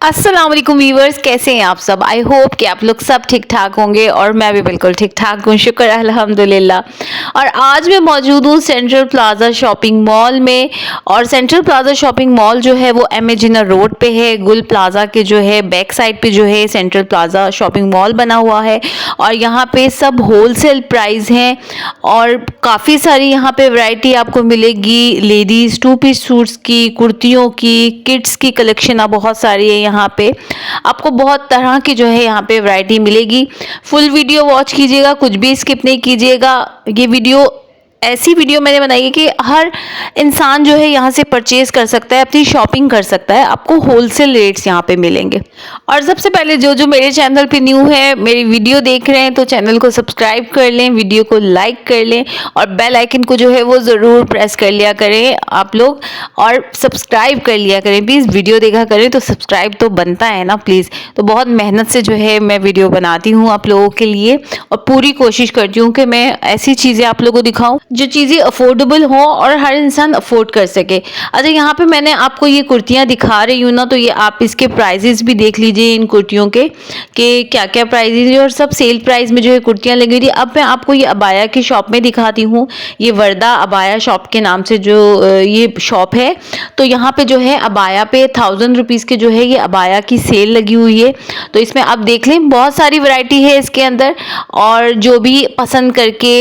अस्सलाम वालेकुम व्यूअर्स, कैसे हैं आप सब। आई होप कि आप लोग सब ठीक ठाक होंगे और मैं भी बिल्कुल ठीक ठाक हूँ, शुक्र अल्हम्दुलिल्लाह। और आज मैं मौजूद हूँ सेंट्रल प्लाजा शॉपिंग मॉल में। और सेंट्रल प्लाजा शॉपिंग मॉल जो है वो एमेजिनर रोड पे है, गुल प्लाजा के जो है बैक साइड पे जो है सेंट्रल प्लाजा शॉपिंग मॉल बना हुआ है। और यहाँ पे सब होलसेल प्राइस हैं और काफ़ी सारी यहाँ पे वैरायटी आपको मिलेगी। लेडीज़ टू पीस सूट्स की, कुर्तियों की, किड्स की कलेक्शन अब बहुत सारी है। यहाँ पे आपको बहुत तरह की जो है यहाँ पे वैरायटी मिलेगी। फुल वीडियो वॉच कीजिएगा, कुछ भी स्किप नहीं कीजिएगा। ये वीडियो ऐसी वीडियो मैंने बनाई है कि हर इंसान जो है यहाँ से परचेज कर सकता है, अपनी शॉपिंग कर सकता है। आपको होलसेल रेट्स यहाँ पे मिलेंगे। और सबसे पहले जो जो मेरे चैनल पे न्यू है, मेरी वीडियो देख रहे हैं, तो चैनल को सब्सक्राइब कर लें, वीडियो को लाइक कर लें और बेल आइकन को जो है वो ज़रूर प्रेस कर लिया करें आप लोग। और सब्सक्राइब कर लिया करें प्लीज़, वीडियो देखा करें तो सब्सक्राइब तो बनता है ना प्लीज़। तो बहुत मेहनत से जो है मैं वीडियो बनाती हूँ आप लोगों के लिए और पूरी कोशिश करती हूँ कि मैं ऐसी चीज़ें आप लोगों को दिखाऊँ जो चीज़ें अफोर्डेबल हो और हर इंसान अफोर्ड कर सके। अच्छा, यहाँ पे मैंने आपको ये कुर्तियाँ दिखा रही हूँ ना, तो ये आप इसके प्राइजेस भी देख लीजिए इन कुर्तियों के कि क्या क्या प्राइजेस है। और सब सेल प्राइस में जो है कुर्तियाँ लगी हुई थी। अब मैं आपको ये अबाया की शॉप में दिखाती हूँ। ये वर्दा अबाया शॉप के नाम से जो ये शॉप है, तो यहाँ पे जो है अबाया पे 1000 रुपीज़ के जो है ये अबाया की सेल लगी हुई है। तो इसमें आप देख लें, बहुत सारी वैरायटी है इसके अंदर और जो भी पसंद करके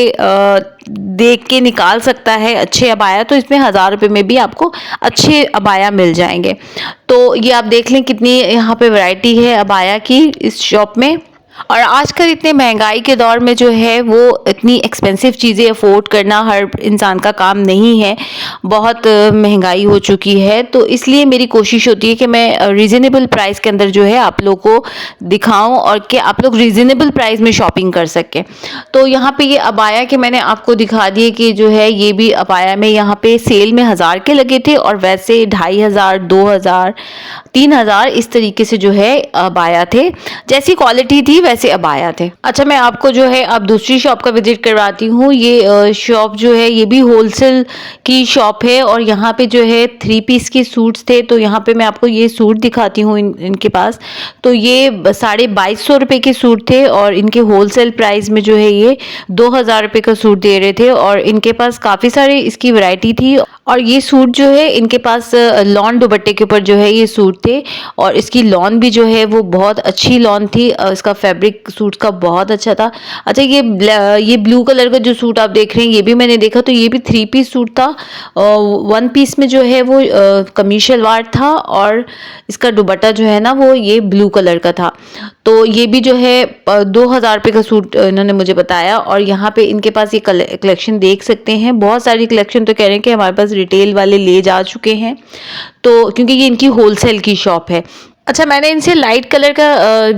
देख के निकाल सकता है अच्छे अबाया, तो इसमें 1000 रुपये में भी आपको अच्छे अबाया मिल जाएंगे। तो ये आप देख लें कितनी यहाँ पे वैरायटी है अबाया की इस शॉप में। और आजकल इतने महंगाई के दौर में जो है वो इतनी एक्सपेंसिव चीज़ें अफोर्ड करना हर इंसान का काम नहीं है। बहुत महंगाई हो चुकी है, तो इसलिए मेरी कोशिश होती है कि मैं रीज़नेबल प्राइस के अंदर जो है आप लोगों को दिखाऊं और कि आप लोग रीज़नेबल प्राइस में शॉपिंग कर सकें। तो यहाँ पे ये अबाया के मैंने आपको दिखा दिए कि जो है ये भी अबाया में यहाँ पे सेल में 1000 के लगे थे और वैसे 2500, 2000, 3000 इस तरीके से जो है अबाया थे। जैसी क्वालिटी थी वैसे अबाया थे। अच्छा, मैं आपको जो है अब दूसरी शॉप का विजिट करवाती हूँ। ये शॉप जो है ये भी होलसेल की शॉप है और यहाँ पे जो है 3 पीस के सूट्स थे। तो यहाँ पे मैं आपको ये सूट दिखाती हूँ इनके पास। तो ये 2250 रुपये के सूट थे और इनके होलसेल प्राइस में जो है ये 2000 रुपये का सूट दे रहे थे। और इनके पास काफ़ी सारी इसकी वैरायटी थी और ये सूट जो है इनके पास लॉन दुपट्टे के ऊपर जो है ये सूट थे और इसकी लॉन भी जो है वो बहुत अच्छी लॉन थी। इसका फैब्रिक सूट का बहुत अच्छा था। अच्छा, ये ब्लू कलर का जो सूट आप देख रहे हैं ये भी मैंने देखा, तो ये भी 3 पीस सूट था। 1 पीस में जो है वो कमीज शलवार था और इसका दुपट्टा जो है ना वो ये ब्लू कलर का था। तो ये भी जो है 2000 रुपये का सूट इन्होंने मुझे बताया। और यहाँ पे इनके पास ये कलेक्शन देख सकते हैं, बहुत सारी कलेक्शन तो कह रहे हैं कि हमारे पास रिटेल वाले ले जा चुके हैं, तो क्योंकि ये इनकी होलसेल की शॉप है। अच्छा, मैंने इनसे लाइट कलर का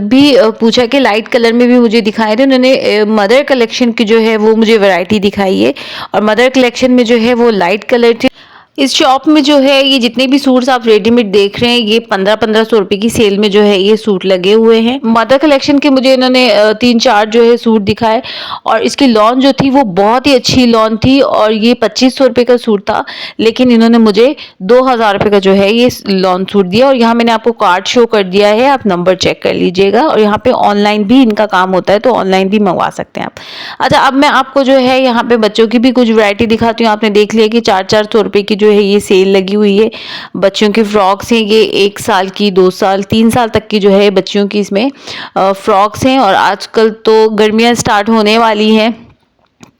भी पूछा कि लाइट कलर में भी मुझे दिखाए थे। उन्होंने मदर कलेक्शन की जो है वो मुझे वैरायटी दिखाई है और मदर कलेक्शन में जो है वो लाइट कलर थी। इस शॉप में जो है ये जितने भी सूट्स आप रेडीमेड देख रहे हैं ये 1500 रुपये की सेल में जो है ये सूट लगे हुए हैं। मदर कलेक्शन के मुझे इन्होंने 3-4 जो है सूट दिखाए और इसकी लॉन जो थी वो बहुत ही अच्छी लॉन थी और ये 2500 रुपये का सूट था, लेकिन इन्होंने मुझे 2000 रुपये का जो है ये लॉन सूट दिया। और यहाँ मैंने आपको कार्ड शो कर दिया है, आप नंबर चेक कर लीजिएगा। और यहाँ पे ऑनलाइन भी इनका काम होता है, तो ऑनलाइन भी मंगवा सकते हैं आप। अच्छा, अब मैं आपको जो है यहाँ पे बच्चों की भी कुछ वैरायटी दिखाती हूँ। आपने देख लिया कि 400 रुपये की जो है ये सेल लगी हुई है। बच्चों की फ्रॉक्स हैं, ये 1 साल की, 2 साल, 3 साल तक की जो है बच्चियों की इसमें फ्रॉक्स हैं। और आजकल तो गर्मियाँ स्टार्ट होने वाली हैं,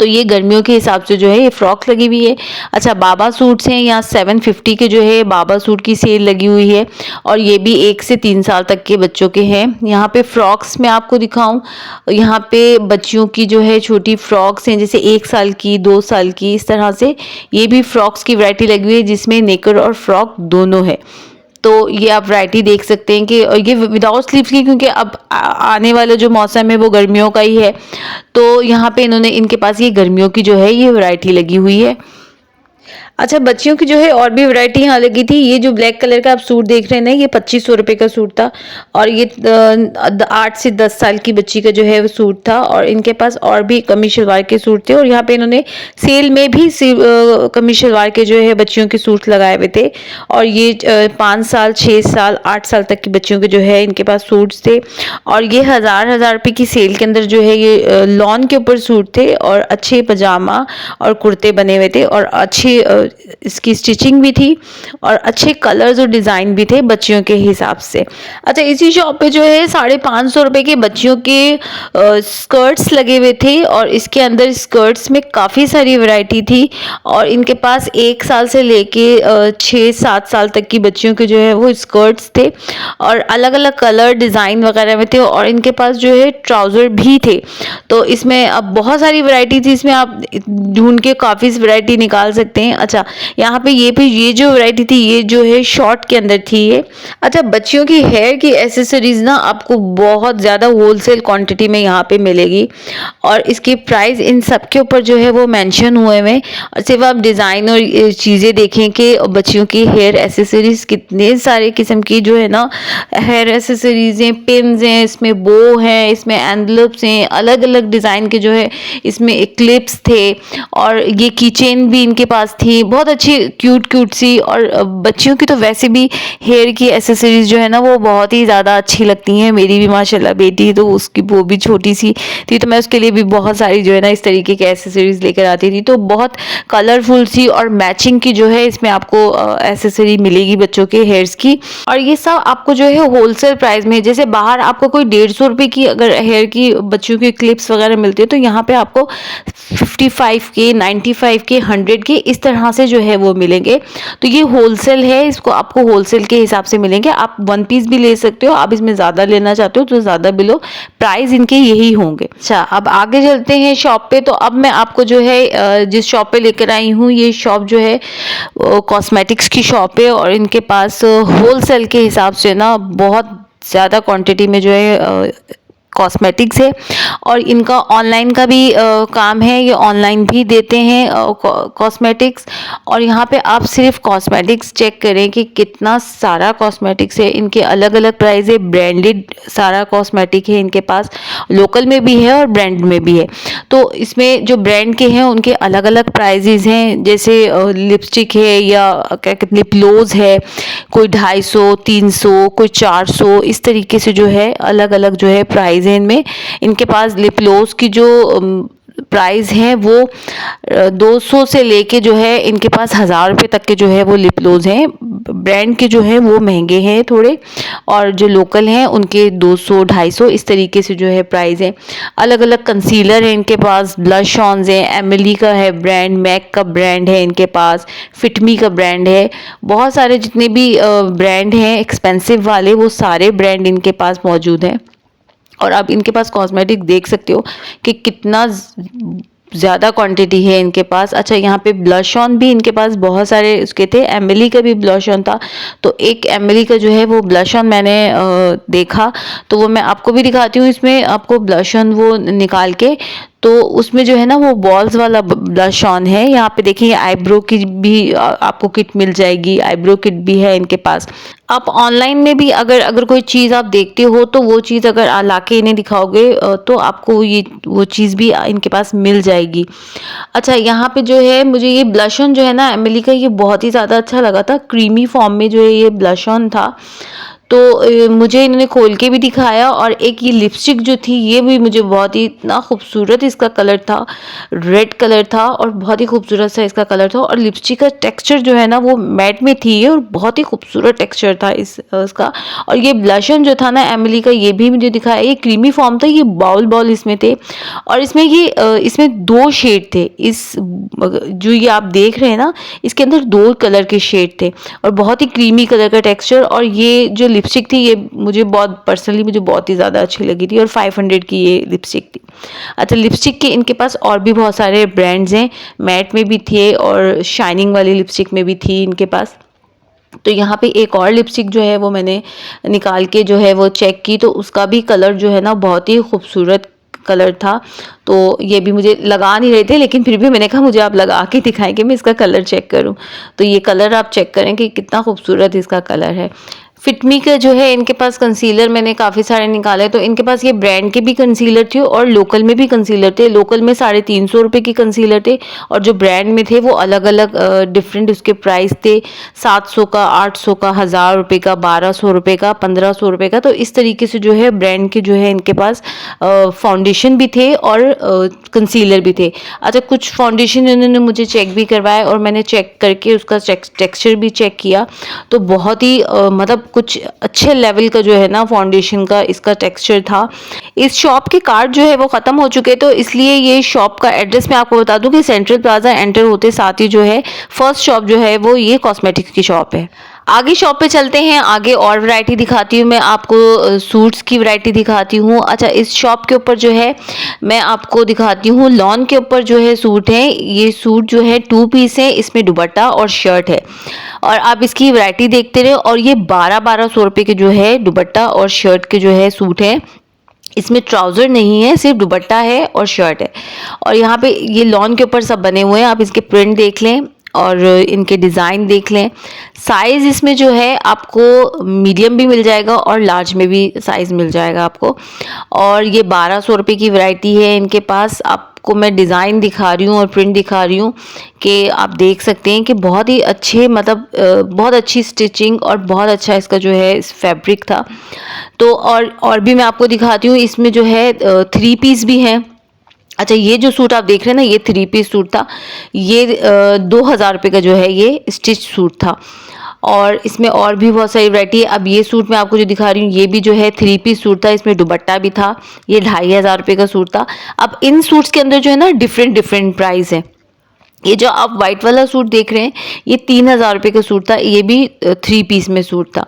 तो ये गर्मियों के हिसाब से जो है ये फ्रॉक्स लगी हुई है। अच्छा, बाबा सूट्स हैं, यहाँ 750 के जो है बाबा सूट की सेल लगी हुई है और ये भी 1 से 3 साल तक के बच्चों के हैं। यहाँ पे फ्रॉक्स में आपको दिखाऊं, यहाँ पे बच्चियों की जो है छोटी फ्रॉक्स हैं, जैसे 1 साल की, 2 साल की, इस तरह से ये भी फ्रॉक्स की वैरायटी लगी हुई है जिसमें नेकर और फ्रॉक दोनों है। तो ये आप वैरायटी देख सकते हैं कि ये विदाउट स्लीव्स की, क्योंकि अब आने वाला जो मौसम है वो गर्मियों का ही है, तो यहाँ पे इन्होंने इनके पास ये गर्मियों की जो है ये वैरायटी लगी हुई है। अच्छा, बच्चियों की जो है और भी वैरायटी यहाँ लगी थी। ये जो ब्लैक कलर का आप सूट देख रहे हैं ना, ये 2500 रुपए का सूट था और ये 8 से 10 साल की बच्ची का जो है वो सूट था। और इनके पास और भी कमी शलवार के सूट थे और यहाँ पे इन्होंने सेल में भी कमी शलवार के जो है बच्चियों के सूट लगाए हुए थे। और ये 5 साल, 6 साल, 8 साल तक की बच्चियों के जो है इनके पास सूट्स थे। और ये हजार रुपए की सेल के अंदर जो है ये लॉन के ऊपर सूट थे और अच्छे पजामा और कुर्ते बने हुए थे और अच्छी इसकी स्टिचिंग भी थी और अच्छे कलर्स और डिज़ाइन भी थे बच्चियों के हिसाब से। अच्छा, इसी शॉप पे जो है 550 रुपए के बच्चियों के स्कर्ट्स लगे हुए थे और इसके अंदर स्कर्ट्स में काफ़ी सारी वैरायटी थी। और इनके पास 1 साल से लेके 6-7 साल तक की बच्चियों के जो है वो स्कर्ट्स थे और अलग अलग कलर डिज़ाइन वगैरह में थे। और इनके पास जो है ट्राउज़र भी थे। तो इसमें अब बहुत सारी वैरायटी थी, इसमें आप ढूंढ के काफ़ी वैरायटी निकाल सकते हैं। अच्छा, यहाँ पे ये जो वैरायटी थी ये जो है शॉर्ट के अंदर थी ये। अच्छा, बच्चियों की हेयर की एसेसरीज ना आपको बहुत ज़्यादा होलसेल क्वांटिटी में यहाँ पे मिलेगी और इसकी प्राइस इन सब के ऊपर जो है वो मेंशन हुए हुए। और सिर्फ आप डिज़ाइन और चीज़ें देखें कि बच्चियों की हेयर एसेसरीज कितने सारे किस्म की जो है ना हेयर एसेसरीज हैं, पिन्स हैं, इसमें बो हैं, इसमें एनवलप्स हैं, अलग अलग डिज़ाइन के जो है इसमें क्लिप्स थे और ये कीचेन भी इनके पास थी, बहुत अच्छी क्यूट सी। और बच्चियों की तो वैसे भी हेयर की एसेसरीज जो है ना वो बहुत ही ज़्यादा अच्छी लगती हैं। मेरी भी माशाल्लाह बेटी तो उसकी वो भी छोटी सी थी तो मैं उसके लिए भी बहुत सारी जो है ना इस तरीके के एसेसरीज लेकर आती थी। तो बहुत कलरफुल सी और मैचिंग की जो है इसमें आपको एसेसरी मिलेगी बच्चों के हेयर्स की। और ये सब आपको जो है होलसेल प्राइस में, जैसे बाहर आपको कोई 150 रुपए की अगर हेयर की बच्चों की क्लिप्स वगैरह मिलती है तो यहाँ पे आपको 55 के, 95 के, 100 के इस तरह से जो है वो मिलेंगे। तो ये होलसेल है, इसको आपको होलसेल के हिसाब से मिलेंगे। आप 1 पीस भी ले सकते हो, आप इसमें ज़्यादा लेना चाहते हो तो ज़्यादा बिलो प्राइस इनके यही होंगे। अच्छा, अब आगे चलते हैं शॉप पे। तो अब मैं आपको जो है जिस शॉप पे लेकर आई हूँ, ये शॉप जो है कॉस्मेटिक्स की शॉप है और इनके पास होलसेल के हिसाब से ना बहुत ज़्यादा क्वांटिटी में जो है कॉस्मेटिक्स है। और इनका ऑनलाइन का भी काम है, ये ऑनलाइन भी देते हैं कॉस्मेटिक्स। और यहाँ पे आप सिर्फ कॉस्मेटिक्स चेक करें कि कितना सारा कॉस्मेटिक्स है, इनके अलग अलग प्राइस है, ब्रांडेड सारा कॉस्मेटिक है इनके पास, लोकल में भी है और ब्रांड में भी है। तो इसमें जो ब्रांड के हैं उनके अलग अलग प्राइजेज हैं, जैसे लिपस्टिक है या क्या कहते लिप ग्लोज है, कोई 250, 300, कोई 400, इस तरीके से जो है अलग अलग जो है प्राइस है इनमें। इनके पास लिप ग्लोस की जो प्राइस है वो 200 से लेके जो है इनके पास 1000 रुपये तक के जो है वो लिप ग्लोस हैं। ब्रांड के जो है वो महंगे हैं थोड़े और जो लोकल हैं उनके 200, 250 इस तरीके से जो है प्राइस है। अलग अलग कंसीलर है इनके पास, ब्लश ऑन्स हैं, एमिली का है ब्रांड, मैक का ब्रांड है इनके पास, फिटमी का ब्रांड है, बहुत सारे जितने भी ब्रांड हैं एक्सपेंसिव वाले वो सारे ब्रांड इनके पास मौजूद हैं। और आप इनके पास कॉस्मेटिक देख सकते हो कि कितना ज़्यादा क्वांटिटी है इनके पास। अच्छा, यहाँ पे ब्लश ऑन भी इनके पास बहुत सारे उसके थे, एमिली का भी ब्लश ऑन था। तो एक एमिली का जो है वो ब्लश ऑन मैंने देखा तो वो मैं आपको भी दिखाती हूँ। इसमें आपको ब्लश ऑन वो निकाल के, तो उसमें जो है ना वो बॉल्स वाला ब्लश ऑन है। यहाँ पे देखिए आईब्रो की भी आपको किट मिल जाएगी, आईब्रो किट भी है इनके पास। आप ऑनलाइन में भी अगर कोई चीज़ आप देखते हो तो वो चीज़ अगर ला के इन्हें दिखाओगे तो आपको ये वो चीज़ भी इनके पास मिल जाएगी। अच्छा, यहाँ पे जो है मुझे ये ब्लश ऑन जो है ना एमिली का, ये बहुत ही ज़्यादा अच्छा लगा था, क्रीमी फॉर्म में जो है ये ब्लश ऑन था। तो मुझे इन्होंने खोल के भी दिखाया। और एक ये लिपस्टिक जो थी ये भी मुझे बहुत ही इतना खूबसूरत इसका कलर था, रेड कलर था और बहुत ही खूबसूरत सा इसका कलर था। और लिपस्टिक का टेक्सचर जो है ना वो मैट में थी और बहुत ही खूबसूरत टेक्सचर था इसका। और ये ब्लशन जो था ना एमिली का, ये भी मुझे दिखाया, ये क्रीमी फॉर्म था, ये बाउल इसमें थे। और इसमें इसमें 2 शेड थे, इस जो ये आप देख रहे हैं ना इसके अंदर 2 कलर के शेड थे और बहुत ही क्रीमी कलर का टेक्सचर। और ये जो लिपस्टिक थी ये मुझे बहुत ही ज़्यादा अच्छी लगी थी और 500 की ये लिपस्टिक थी। अच्छा, लिपस्टिक के इनके पास और भी बहुत सारे ब्रांड्स हैं, मैट में भी थे और शाइनिंग वाली लिपस्टिक में भी थी इनके पास। तो यहाँ पे एक और लिपस्टिक जो है वो मैंने निकाल के जो है वो चेक की तो उसका भी कलर जो है ना बहुत ही खूबसूरत कलर था, तो ये भी मुझे लगा नहीं रहे थे, लेकिन फिर भी मैंने कहा मुझे आप लगा के दिखाएं कि मैं इसका कलर चेक करूं। तो ये कलर आप चेक करें कि कितना खूबसूरत इसका कलर है। फिटमी का जो है इनके पास कंसीलर मैंने काफ़ी सारे निकाले, तो इनके पास ये ब्रांड के भी कंसीलर थे और लोकल में भी कंसीलर थे। लोकल में 350 रुपये की कंसीलर थे, और जो ब्रांड में थे वो अलग अलग डिफरेंट उसके प्राइस थे। 700 का, 800 का, 1000 रुपये का, 1200 रुपये का, 1500 रुपये का। तो इस तरीके से जो है ब्रांड के जो है इनके पास फाउंडेशन भी थे और कंसीलर भी थे। अच्छा, कुछ फाउंडेशन इन्होंने मुझे चेक भी करवाया और मैंने चेक करके उसका टेक्सचर भी चेक किया, तो बहुत ही मतलब कुछ अच्छे लेवल का जो है ना फाउंडेशन का इसका टेक्सचर था। इस शॉप के कार्ड जो है वो ख़त्म हो चुके, तो इसलिए ये शॉप का एड्रेस मैं आपको बता दूं कि सेंट्रल प्लाजा एंटर होते साथ ही जो है फर्स्ट शॉप जो है वो ये कॉस्मेटिक्स की शॉप है। आगे शॉप पे चलते हैं, आगे और वैरायटी दिखाती हूँ मैं आपको, सूट्स की वैरायटी दिखाती हूँ। अच्छा, इस शॉप के ऊपर जो है मैं आपको दिखाती हूँ, लॉन के ऊपर जो है सूट है। ये सूट जो है 2 पीस है, इसमें दुपट्टा और शर्ट है, और आप इसकी वैरायटी देखते रहे। और ये 1200 रुपये के जो है दुपट्टा और शर्ट के जो है सूट है। इसमें ट्राउज़र नहीं है, सिर्फ दुपट्टा है और शर्ट है। और यहाँ पे ये लॉन के ऊपर सब बने हुए हैं, आप इसके प्रिंट देख लें और इनके डिज़ाइन देख लें। साइज़ इसमें जो है आपको मीडियम भी मिल जाएगा और लार्ज में भी साइज़ मिल जाएगा आपको। और ये 1200 रुपये की वैरायटी है इनके पास। आपको मैं डिज़ाइन दिखा रही हूँ और प्रिंट दिखा रही हूँ कि आप देख सकते हैं कि बहुत ही अच्छे, मतलब बहुत अच्छी स्टिचिंग और बहुत अच्छा इसका जो है फैब्रिक था। तो और भी मैं आपको दिखाती हूँ, इसमें जो है 3 पीस भी हैं। अच्छा, ये जो सूट आप देख रहे हैं ना, ये 3 पीस सूट था। ये 2000 रुपये का जो है ये स्टिच सूट था, और इसमें और भी बहुत सारी वैरायटी है। अब ये सूट मैं आपको जो दिखा रही हूँ ये भी जो है 3 पीस सूट था, इसमें दुपट्टा भी था। ये 2500 रुपये का सूट था। अब इन सूट्स के अंदर जो है ना डिफरेंट प्राइस है। ये जो आप वाइट वाला सूट देख रहे हैं ये 3000 रुपये का सूट था, ये भी 3 पीस में सूट था।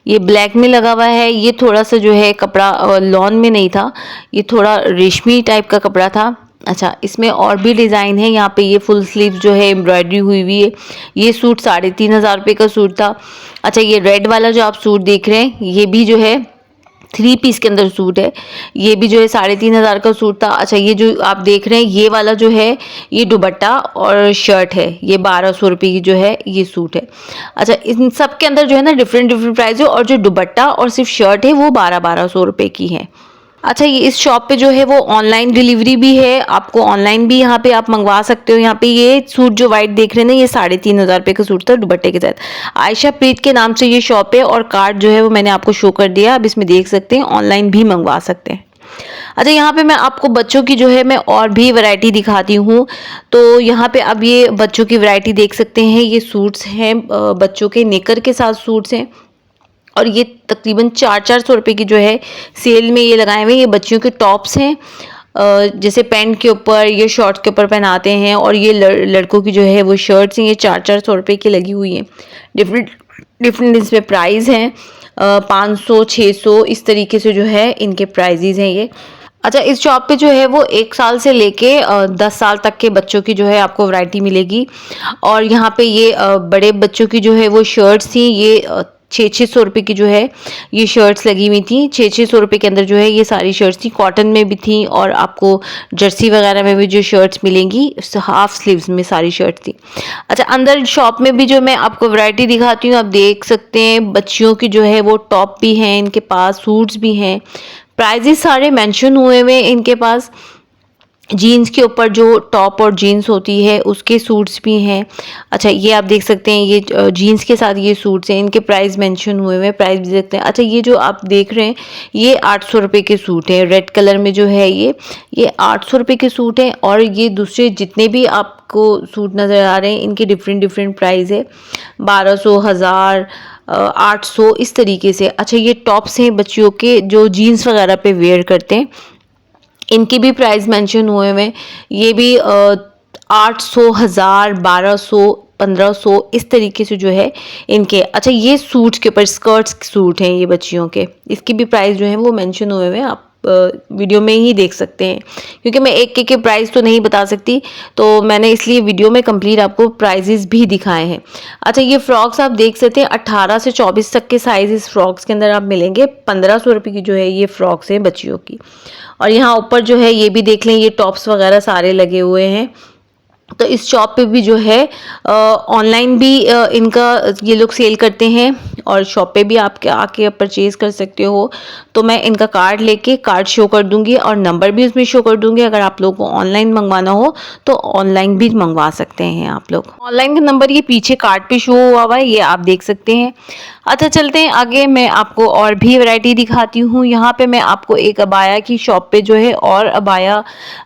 ये ब्लैक में लगा हुआ है, ये थोड़ा सा जो है कपड़ा लॉन में नहीं था, ये थोड़ा रेशमी टाइप का कपड़ा था। अच्छा, इसमें और भी डिज़ाइन है, यहाँ पे ये फुल स्लीव जो है एम्ब्रॉयडरी हुई हुई है। ये सूट 3500 रुपये का सूट था। अच्छा, ये रेड वाला जो आप सूट देख रहे हैं ये भी जो है 3 पीस के अंदर सूट है, ये भी जो है 3500 का सूट था। अच्छा, ये जो आप देख रहे हैं ये वाला जो है ये दुपट्टा और शर्ट है, ये 1200 रुपये की जो है ये सूट है। अच्छा, इन सब के अंदर जो है ना डिफरेंट प्राइस है, और जो दुपट्टा और सिर्फ शर्ट है वो 1200 रुपये की है। अच्छा, ये इस शॉप पे जो है वो ऑनलाइन डिलीवरी भी है, आपको ऑनलाइन भी यहाँ पे आप मंगवा सकते हो। यहाँ पे ये सूट जो वाइट देख रहे हैं ना ये 3500 रुपये का सूट था दुपट्टे के साथ। आयशा प्रीत के नाम से ये शॉप है, और कार्ड जो है वो मैंने आपको शो कर दिया, आप इसमें देख सकते हैं, ऑनलाइन भी मंगवा सकते हैं। अच्छा, यहाँ पे मैं आपको बच्चों की जो है मैं और भी वैरायटी दिखाती हूँ। तो यहाँ पे अब ये बच्चों की वैरायटी देख सकते हैं, ये सूट्स हैं बच्चों के नेकर के साथ सूट्स हैं, और ये तकरीबन 400 रुपये की जो है सेल में ये लगाए हुए। ये बच्चियों के टॉप्स हैं, जैसे पैंट के ऊपर, ये शॉर्ट्स के ऊपर पहनाते हैं, और ये लड़कों की जो है वो शर्ट्स हैं, ये 400 रुपये की लगी हुई हैं। डिफरेंट इसमें प्राइस हैं, 500, 600 इस तरीके से जो है इनके प्राइजेज़ हैं ये। अच्छा, इस शॉप पे जो है वो 1 साल से लेके 10 साल तक के बच्चों की जो है आपको वैरायटी मिलेगी। और यहाँ पे ये बड़े बच्चों की जो है वो शर्ट्स थी, ये 600 रुपये की जो है ये शर्ट्स लगी हुई थी। 600 रुपये के अंदर जो है ये सारी शर्ट्स थी, कॉटन में भी थी, और आपको जर्सी वगैरह में भी जो शर्ट्स मिलेंगी हाफ स्लीव्स में सारी शर्ट थी। अच्छा, अंदर शॉप में भी जो मैं आपको वैरायटी दिखाती हूँ, आप देख सकते हैं बच्चियों की जो है वो टॉप भी हैं इनके पास, सूट्स भी हैं, प्राइजेस सारे मेंशन हुए हुए इनके पास। जीन्स के ऊपर जो टॉप और जीन्स होती है उसके सूट्स भी हैं। अच्छा, ये आप देख सकते हैं, ये जीन्स के साथ ये सूट्स हैं, इनके प्राइस मेंशन हुए हुए हैं, प्राइस भी देखते हैं। अच्छा, ये जो आप देख रहे हैं ये 800 रुपये के सूट हैं, रेड कलर में जो है ये 800 रुपये के सूट हैं। और ये दूसरे जितने भी आपको सूट नज़र आ रहे हैं इनके डिफरेंट प्राइस है, 1200, 1000, 800 इस तरीके से। अच्छा, ये टॉप्स हैं बच्चियों के जो जीन्स वगैरह पे वेयर करते हैं, इनकी भी प्राइस मेंशन हुए हुए, ये भी 800, 1000, 1200, 1500 इस तरीके से जो है इनके। अच्छा, ये सूट के ऊपर स्कर्ट्स सूट हैं ये बच्चियों के, इसकी भी प्राइस जो है वो मेंशन हुए हुए हैं, आप वीडियो में ही देख सकते हैं, क्योंकि मैं एक के प्राइस तो नहीं बता सकती, तो मैंने इसलिए वीडियो में कंप्लीट आपको प्राइजेस भी दिखाए हैं। अच्छा, ये फ्रॉक्स आप देख सकते हैं 18 से 24 तक के साइज इस फ्रॉक्स के अंदर आप मिलेंगे। 1500 रुपये की जो है ये फ्रॉक्स हैं बच्चियों की। और यहाँ ऊपर जो है ये भी देख लें, ये टॉप्स वगैरह सारे लगे हुए हैं। तो इस शॉप पे भी जो है ऑनलाइन भी इनका ये लोग सेल करते हैं, और शॉप पे भी आप आके परचेज़ कर सकते हो। तो मैं इनका कार्ड शो कर दूंगी और नंबर भी उसमें शो कर दूंगी। अगर आप लोगों को ऑनलाइन मंगवाना हो तो ऑनलाइन भी मंगवा सकते हैं आप लोग। ऑनलाइन का नंबर ये पीछे कार्ड पे शो हुआ हुआ है, ये आप देख सकते हैं। अच्छा, चलते हैं आगे, मैं आपको और भी वैरायटी दिखाती हूँ। यहाँ पे मैं आपको एक अबाया की शॉप पे जो है और अबाया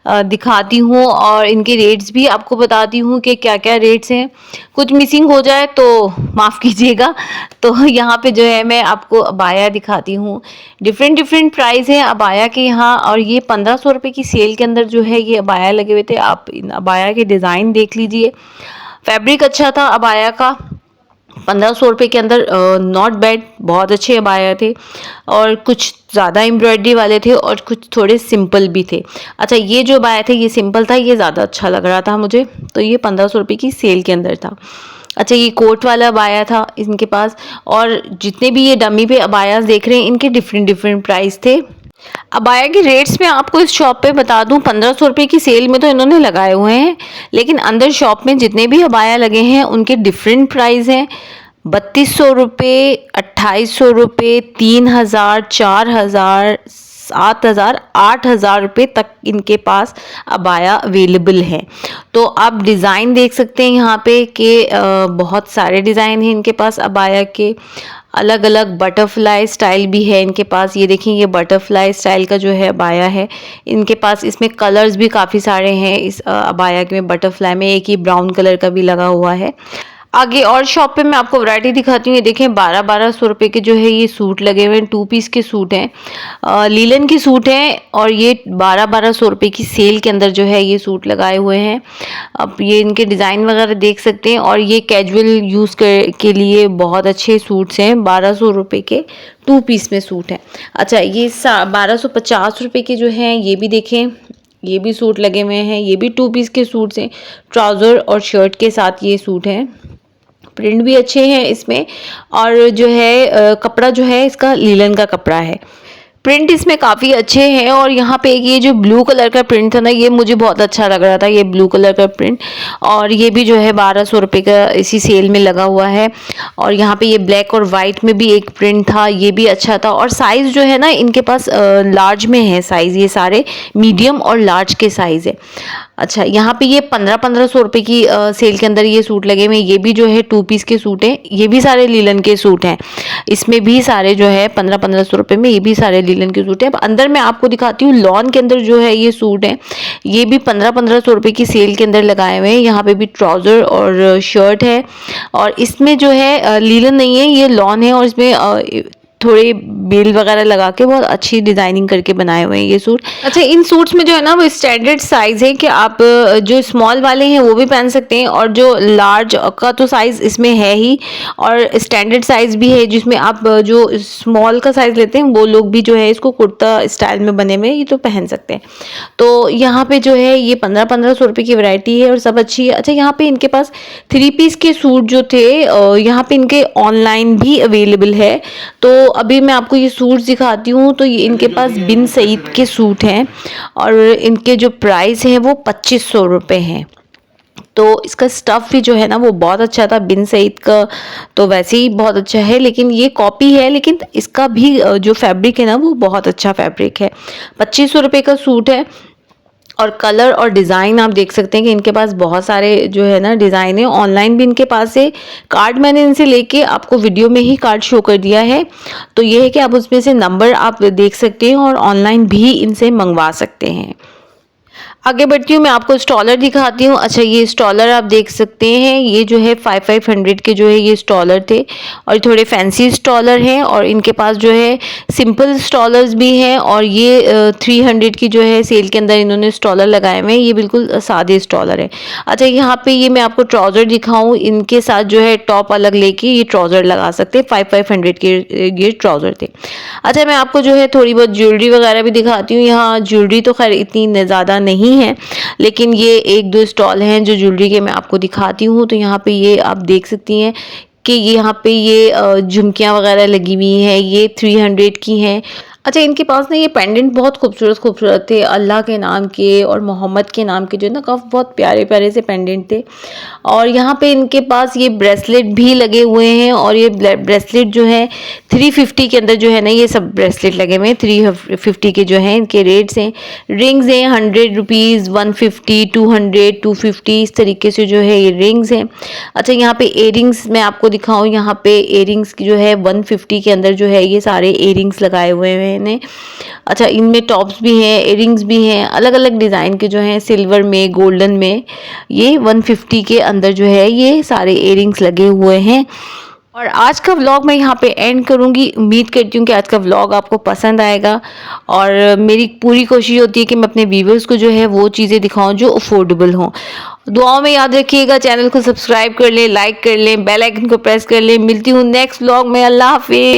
दिखाती हूँ, और इनके रेट्स भी आपको बताती हूँ कि क्या क्या रेट्स हैं। कुछ मिसिंग हो जाए तो माफ़ कीजिएगा। तो यहाँ पे जो है मैं आपको अबाया दिखाती हूँ। डिफरेंट प्राइस हैं अबाया के यहाँ, और ये 1500 रुपये की सेल के अंदर जो है ये अबाया लगे हुए थे। आप इन अबाया के डिज़ाइन देख लीजिए, फैब्रिक अच्छा था अबाया का। 1500 रुपये के अंदर नॉट बैड, बहुत अच्छे अबाया थे, और कुछ ज़्यादा एम्ब्रॉयडरी वाले थे और कुछ थोड़े सिंपल भी थे। अच्छा, ये जो अबाया थे ये सिंपल था, ये ज़्यादा अच्छा लग रहा था मुझे, तो ये 1500 रुपये की सेल के अंदर था। अच्छा, ये कोट वाला अबाया था इनके पास, और जितने भी ये डमी पे अबायास देख रहे हैं इनके डिफरेंट प्राइस थे। अबाया के रेट्स मैं आपको इस शॉप पे बता दूं, 1500 रुपये की सेल में तो इन्होंने लगाए हुए हैं, लेकिन अंदर शॉप में जितने भी अबाया लगे हैं उनके डिफरेंट प्राइस हैं। 3200 रुपये, 2800 रुपये, 3000, 4000, 7000, 8000 रुपये तक इनके पास अबाया अवेलेबल है। तो आप डिज़ाइन देख सकते हैं यहाँ पे कि बहुत सारे डिज़ाइन हैं इनके पास अबाया के। अलग अलग बटरफ्लाई स्टाइल भी है इनके पास, ये देखें, ये बटरफ्लाई स्टाइल का जो है अबाया है इनके पास। इसमें कलर्स भी काफ़ी सारे हैं इस अबाया के में। बटरफ्लाई में एक ही ब्राउन कलर का भी लगा हुआ है। आगे और शॉप पे मैं आपको वैरायटी दिखाती हूँ। ये देखें, 1200 रुपये के जो है ये सूट लगे हुए हैं, 2 पीस के सूट हैं, लीलन के सूट हैं, और ये 1200 रुपये की सेल के अंदर जो है ये सूट लगाए हुए हैं। अब ये इनके डिज़ाइन वगैरह देख सकते हैं, और ये कैजुअल यूज़ के लिए बहुत अच्छे सूट्स हैं। 1200 रुपये के 2 पीस में सूट हैं। अच्छा, ये 1250 रुपये के जो हैं ये भी देखें, ये भी सूट लगे हुए हैं, ये भी 2 पीस के सूट्स हैं। ट्राउज़र और शर्ट के साथ ये सूट हैं, प्रिंट भी अच्छे हैं इसमें, और जो है कपड़ा जो है इसका लीलन का कपड़ा है। प्रिंट इसमें काफ़ी अच्छे हैं, और यहाँ पे ये जो ब्लू कलर का प्रिंट था ना, ये मुझे बहुत अच्छा लग रहा था, ये ब्लू कलर का प्रिंट, और ये भी जो है 1200 रुपये का इसी सेल में लगा हुआ है। और यहाँ पे ये ब्लैक और वाइट में भी एक प्रिंट था, ये भी अच्छा था। और साइज़ जो है ना इनके पास लार्ज में है साइज़, ये सारे मीडियम और लार्ज के साइज़ है। अच्छा, यहाँ पे ये 1500 रुपये की सेल के अंदर ये सूट लगे हुए हैं। ये भी जो है 2 पीस के सूट हैं, ये भी सारे लीलन के सूट हैं। इसमें भी सारे जो है 1500 रुपये में ये भी सारे लीलन के सूट हैं। अब अंदर मैं आपको दिखाती हूँ, लॉन के अंदर जो है ये सूट है, ये भी 1500 रुपये की सेल के अंदर लगाए हुए हैं। यहाँ पे भी ट्राउज़र और शर्ट है, और इसमें जो है लीलन नहीं है, ये लॉन है, और इसमें थोड़े बेल वगैरह लगा के बहुत अच्छी डिज़ाइनिंग करके बनाए हुए हैं ये सूट। अच्छा, इन सूट्स में जो है ना वो स्टैंडर्ड साइज़ है कि आप जो स्मॉल वाले हैं वो भी पहन सकते हैं, और जो लार्ज का तो साइज़ इसमें है ही, और स्टैंडर्ड साइज़ भी है जिसमें आप जो स्मॉल का साइज़ लेते हैं वो लोग भी जो है इसको कुर्ता स्टाइल में बने हुए ये तो पहन सकते हैं। तो यहाँ पे जो है ये 1500 रुपये की वैरायटी है, और सब अच्छी है। अच्छा, यहाँ पे इनके पास 3 पीस के सूट जो थे यहाँ पे इनके ऑनलाइन भी अवेलेबल है। तो अभी मैं आपको ये सूट दिखाती हूँ। तो ये इनके पास बिन सईद के सूट हैं, और इनके जो प्राइस है वो 2500 रुपये हैं। तो इसका स्टफ़ भी जो है ना वो बहुत अच्छा था। बिन सईद का तो वैसे ही बहुत अच्छा है, लेकिन ये कॉपी है, लेकिन इसका भी जो फैब्रिक है ना वो बहुत अच्छा फैब्रिक है। 2500 रुपये का सूट है, और कलर और डिज़ाइन आप देख सकते हैं कि इनके पास बहुत सारे जो है ना डिज़ाइन है। ऑनलाइन भी इनके पास है। कार्ड मैंने इनसे लेके आपको वीडियो में ही कार्ड शो कर दिया है, तो ये है कि आप उसमें से नंबर आप देख सकते हैं और ऑनलाइन भी इनसे मंगवा सकते हैं। आगे बढ़ती हूँ, मैं आपको स्टॉलर दिखाती हूँ। अच्छा, ये स्टॉलर आप देख सकते हैं, ये जो है 500 के जो है ये स्टॉलर थे और थोड़े फैंसी स्टॉलर हैं और इनके पास जो है सिंपल स्टॉलर्स भी हैं और ये 300 की जो है सेल के अंदर इन्होंने स्टॉलर लगाए हुए हैं। ये बिल्कुल सादे स्टॉलर है। अच्छा, यहाँ पे ये मैं आपको ट्राउज़र दिखाऊँ, इनके साथ जो है टॉप अलग लेके ये ट्राउज़र लगा सकते हैं। 500 के ये ट्राउज़र थे। अच्छा, मैं आपको जो है थोड़ी बहुत ज्वेलरी वगैरह भी दिखाती हूँ। यहाँ ज्वेलरी तो खैर इतनी ज़्यादा नहीं है, लेकिन ये एक दो स्टॉल हैं जो ज्वेलरी के मैं आपको दिखाती हूँ। तो यहाँ पे ये आप देख सकती हैं कि यहाँ पे ये झुमकियाँ वगैरह लगी हुई हैं, ये 300 की हैं। अच्छा, इनके पास ना ये पेंडेंट बहुत खूबसूरत थे, अल्लाह के नाम के और मोहम्मद के नाम के जो है ना काफ़ी बहुत प्यारे से पेंडेंट थे। और यहाँ पे इनके पास ये ब्रेसलेट भी लगे हुए हैं और ये ब्रेसलेट जो है 350 के अंदर जो है ना ये सब ब्रेसलेट लगे हुए हैं। 350 के जो हैं इनके रेट्स हैं। रिंग्स हैं 100 रुपीज़, 150, 200, 250, इस तरीके से जो है ये रिंग्स हैं। अच्छा, यहाँ पे इयरिंग्स मैं आपको दिखाऊँ, यहाँ पे इयरिंग्स की जो है 150 के अंदर जो है ये सारे इयरिंग्स लगाए हुए हैं इन्हें। अच्छा, इनमें टॉप्स भी हैं, इयरिंग्स भी हैं, अलग अलग डिज़ाइन के जो हैं, सिल्वर में, गोल्डन में। ये 150 के अंदर जो है ये सारे इयरिंग्स लगे हुए हैं। और आज का व्लॉग मैं यहाँ पे एंड करूँगी। उम्मीद करती हूँ कि आज का व्लॉग आपको पसंद आएगा और मेरी पूरी कोशिश होती है कि मैं अपने व्यूवर्स को जो है वो चीज़ें दिखाऊं जो अफोर्डेबल हों। दुआओं में याद रखिएगा, चैनल को सब्सक्राइब कर लें, लाइक कर लें, बेल आइकन को प्रेस कर लें। मिलती हूँ नेक्स्ट व्लॉग में। अल्लाह हाफिज़।